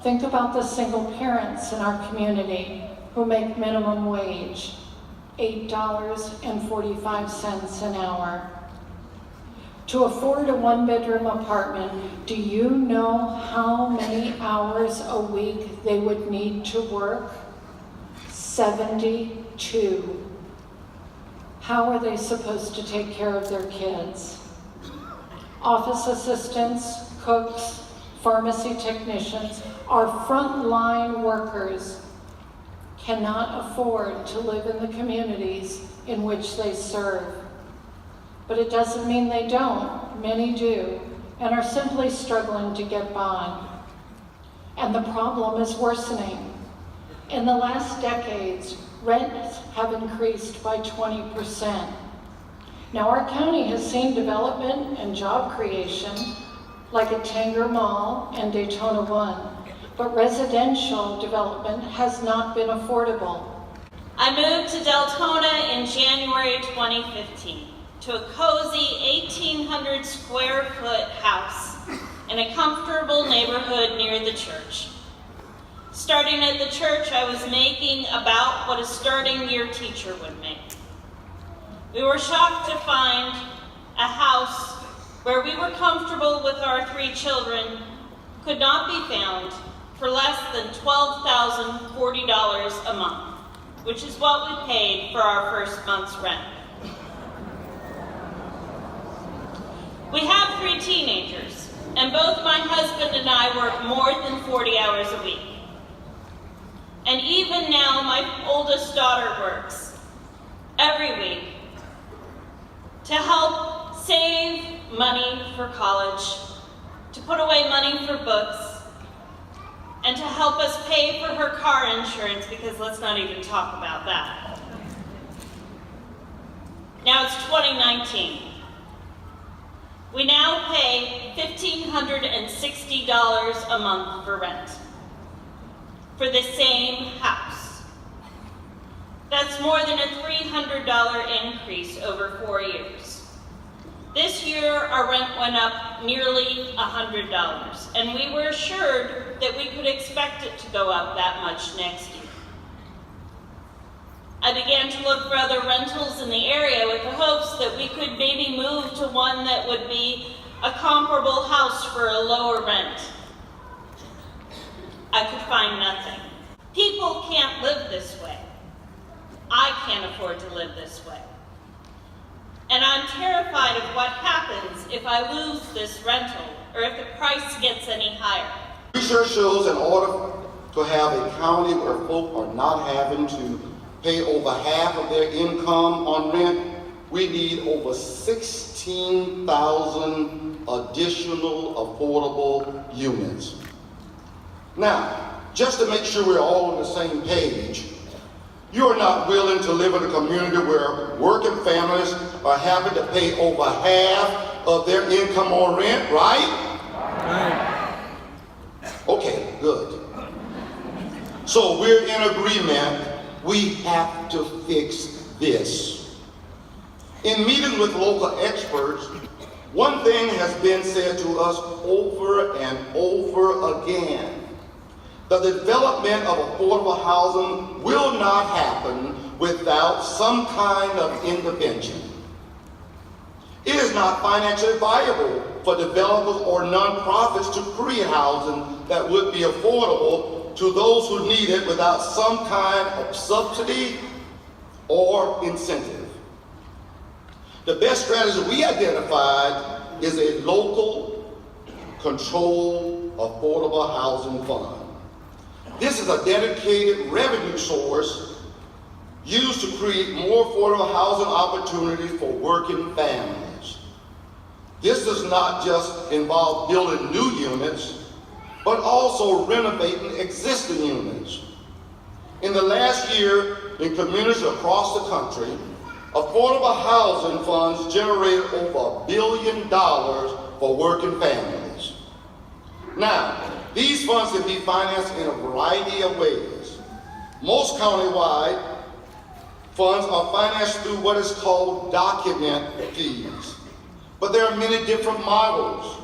Think about the single parents in our community who make minimum wage, $8.45 an hour. To afford a one-bedroom apartment, do you know how many hours a week they would need to work? 72. How are they supposed to take care of their kids? Office assistants, cooks, pharmacy technicians, our frontline workers cannot afford to live in the communities in which they serve. But it doesn't mean they don't. Many do, and are simply struggling to get by. And the problem is worsening. In the last decades, rents have increased by 20%. Now, our county has seen development and job creation, like at Tanger Mall and Daytona One, but residential development has not been affordable. I moved to Deltona in January 2015 to a cozy 1,800 square foot house in a comfortable neighborhood near the church. Starting at the church, I was making about what a starting year teacher would make. We were shocked to find a house where we were comfortable with our 3 children could not be found for less than $12,040 a month, which is what we paid for our first month's rent. We have 3 teenagers, and both my husband and I work more than 40 hours a week. And even now, my oldest daughter works every week to help save money for college, to put away money for books, and to help us pay for her car insurance, because let's not even talk about that. Now it's 2019. We now pay $1,560 a month for rent for the same house. That's more than a $300 increase over 4 years. This year, our rent went up nearly $100, and we were assured that we could expect it to go up that much next year. I began to look for other rentals in the area with the hopes that we could maybe move to one that would be a comparable house for a lower rent. I could find nothing. People can't live this way. I can't afford to live this way. And I'm terrified of what happens if I lose this rental or if the price gets any higher. Research shows in order to have a county where folk are not having to pay over half of their income on rent, we need over 16,000 additional affordable units. Now, just to make sure we're all on the same page, you are not willing to live in a community where working families are having to pay over half of their income on rent, right? Okay, good. So we're in agreement. We have to fix this. In meeting with local experts, one thing has been said to us over and over again. The development of affordable housing will not happen without some kind of intervention. It is not financially viable for developers or nonprofits to create housing that would be affordable to those who need it without some kind of subsidy or incentive. The best strategy we identified is a local controlled affordable housing fund. This is a dedicated revenue source used to create more affordable housing opportunities for working families. This does not just involve building new units, but also renovating existing units. In the last year, in communities across the country, affordable housing funds generated over $1 billion for working families. Now, these funds can be financed in a variety of ways. Most countywide funds are financed through what is called document fees. But there are many different models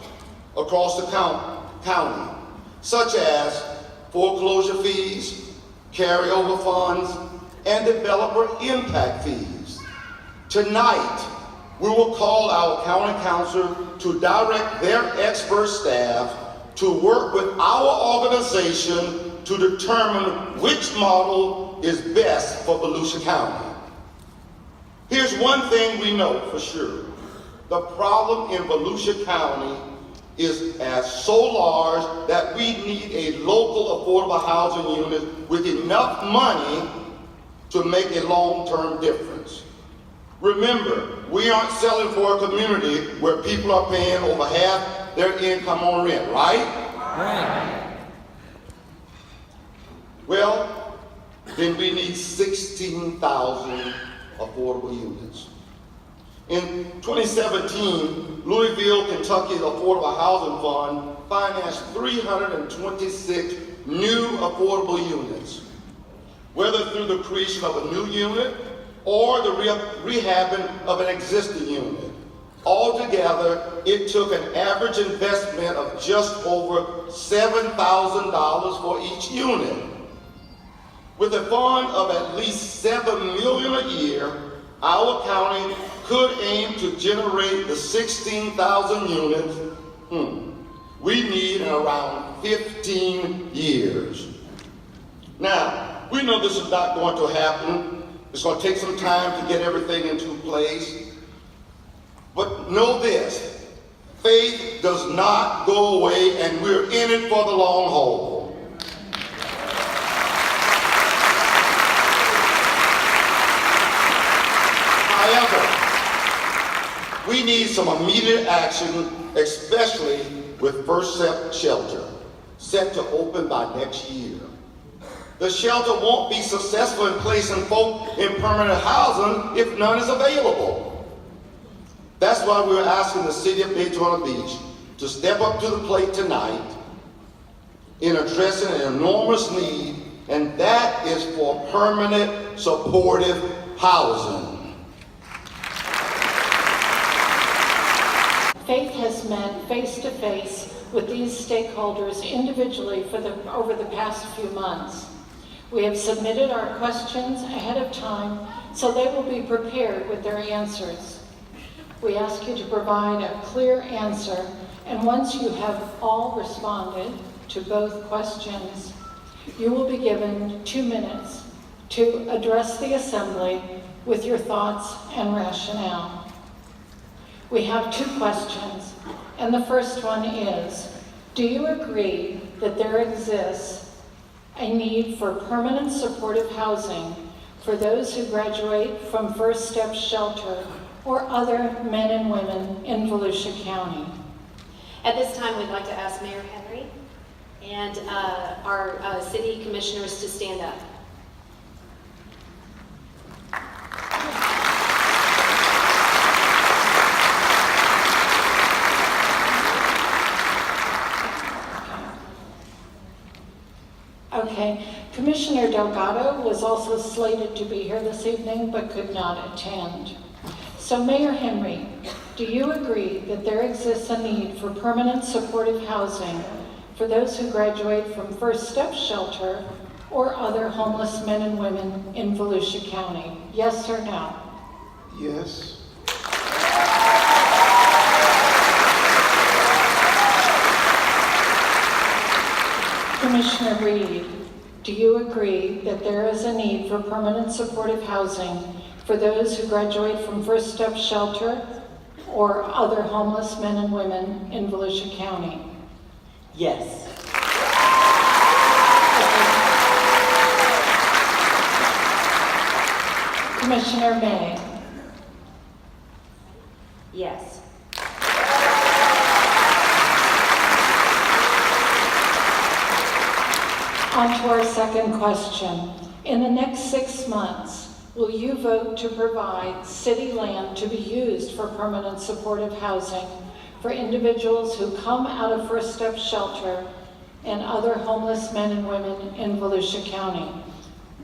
across the county, such as foreclosure fees, carryover funds, and developer impact fees. Tonight, we will call our county council to direct their expert staff to work with our organization to determine which model is best for Volusia County. Here's one thing we know for sure. The problem in Volusia County is so large that we need a local affordable housing unit with enough money to make a long-term difference. Remember, we aren't selling for a community where people are paying over half their income on rent, right? Right. Well, then we need 16,000 affordable units. In 2017, Louisville, Kentucky's Affordable Housing Fund financed 326 new affordable units, whether through the creation of a new unit or the rehabbing of an existing unit. Altogether, it took an average investment of just over $7,000 for each unit. With a fund of at least $7 million a year, our county could aim to generate the 16,000 units we need in around 15 years. Now, we know this is not going to happen. It's going to take some time to get everything into place. But know this, faith does not go away, and we're in it for the long haul. However, we need some immediate action, especially with First Step Shelter, set to open by next year. The shelter won't be successful in placing folk in permanent housing if none is available. That's why we're asking the city of Daytona Beach to step up to the plate tonight in addressing an enormous need, and that is for permanent supportive housing. Faith has met face-to-face with these stakeholders individually over the past few months. We have submitted our questions ahead of time so they will be prepared with their answers. We ask you to provide a clear answer, and once you have all responded to both questions, you will be given 2 minutes to address the Assembly with your thoughts and rationale. We have 2 questions, and the first one is, do you agree that there exists a need for permanent supportive housing for those who graduate from First Step Shelter or other men and women in Volusia County? At this time, we'd like to ask Mayor Henry and our city commissioners to stand up. Okay, Commissioner Delgado was also slated to be here this evening but could not attend. So Mayor Henry, do you agree that there exists a need for permanent supportive housing for those who graduate from First Step Shelter or other homeless men and women in Volusia County? Yes or no? Yes. Commissioner Reed, do you agree that there is a need for permanent supportive housing for those who graduate from First Step Shelter or other homeless men and women in Volusia County? Yes. Commissioner May? Yes. On to our second question. In the next 6 months, will you vote to provide city land to be used for permanent supportive housing for individuals who come out of First Step Shelter and other homeless men and women in Volusia County?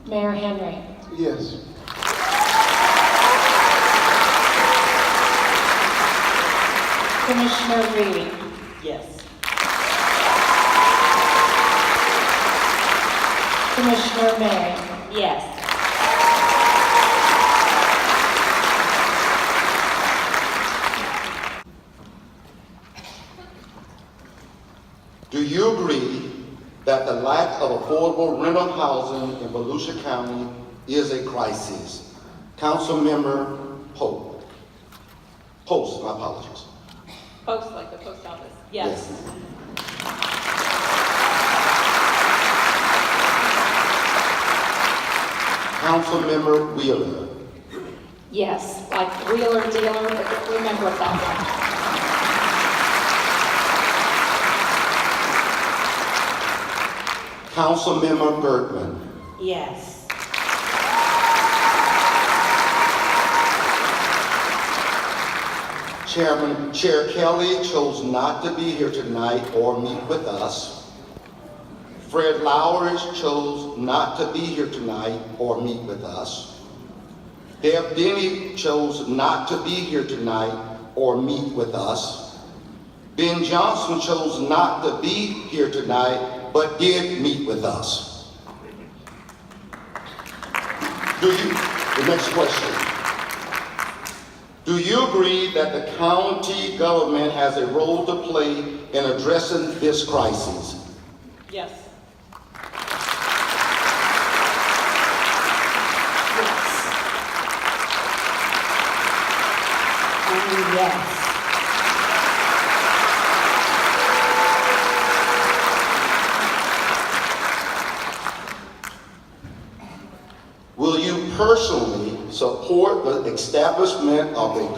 Mayor Henry? Yes. Commissioner Reed? Yes. Commissioner May. Yes. Do you agree that the lack of affordable rental housing in Volusia County is a crisis? Councilmember Post, my apologies. Post, like the post office. Yes. Councilmember Wheeler. Yes, like wheeler dealer, but remember that one. Councilmember Bergman. Yes. Chair Kelly chose not to be here tonight or meet with us. Fred Lowers chose not to be here tonight or meet with us. Deb Denny chose not to be here tonight or meet with us. Ben Johnson chose not to be here tonight, but did meet with us. The next question. Do you agree that the county government has a role to play in addressing this crisis? Yes. Yes. Will you personally support the establishment of a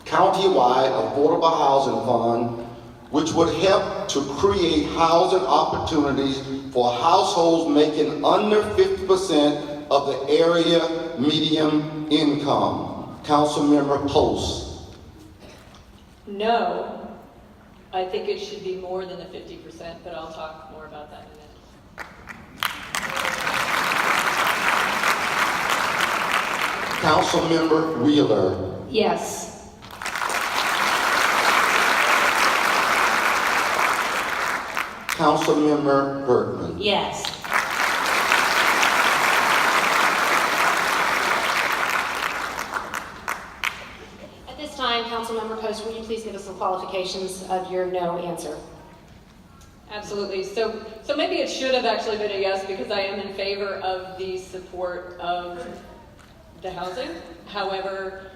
countywide affordable housing fund, which would help to create housing opportunities for households making under 50% of the area median income? Councilmember Post. No, I think it should be more than the 50%, but I'll talk more about that in a minute. Councilmember Wheeler. Yes. Councilmember Bergman. Yes. At this time, Councilmember Post, will you please give us some qualifications of your no answer? Absolutely. So maybe it should have actually been a yes because I am in favor of the support of the housing. However,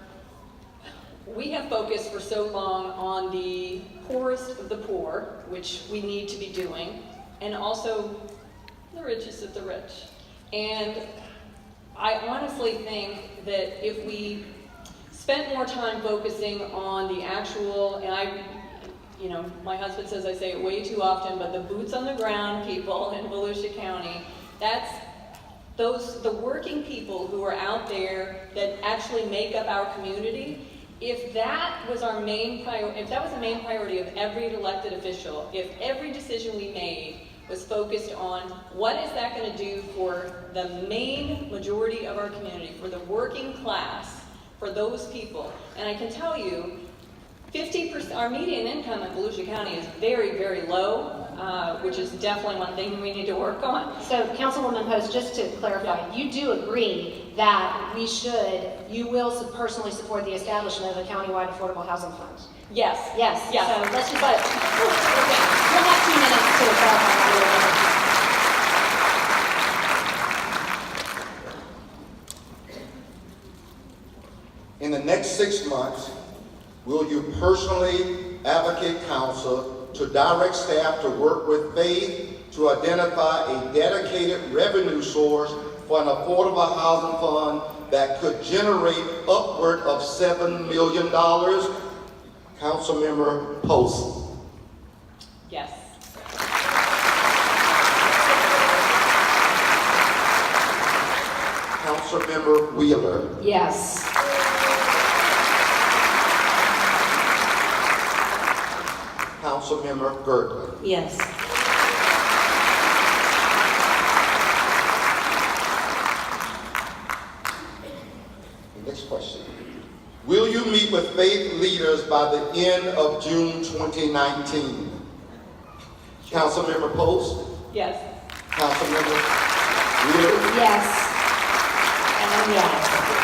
we have focused for so long on the poorest of the poor, which we need to be doing, and also the richest of the rich. And I honestly think that if we spent more time focusing on the actual, and my husband says I say it way too often, but the boots on the ground people in Volusia County, that's the working people who are out there that actually make up our community. If that was our main priority, if that was the main priority of every elected official, if every decision we made was focused on what is that going to do for the main majority of our community, for the working class, for those people, and I can tell you, 50%, our median income in Volusia County is very, very low, which is definitely one thing we need to work on. So, Councilwoman Post, just to clarify, you do agree that you will personally support the establishment of a countywide affordable housing fund? Yes. Yes. Yes. So let's just we'll have 2 minutes to clarify. In the next 6 months, will you personally advocate council to direct staff to work with Faith to identify a dedicated revenue source for an affordable housing fund that could generate upward of $7 million? Councilmember Post. Yes. Councilmember Wheeler. Yes. Councilmember Bergman. Yes. Next question. Will you meet with faith leaders by the end of June 2019? Councilmember Post. Yes. Councilmember Really? Yes. And yes.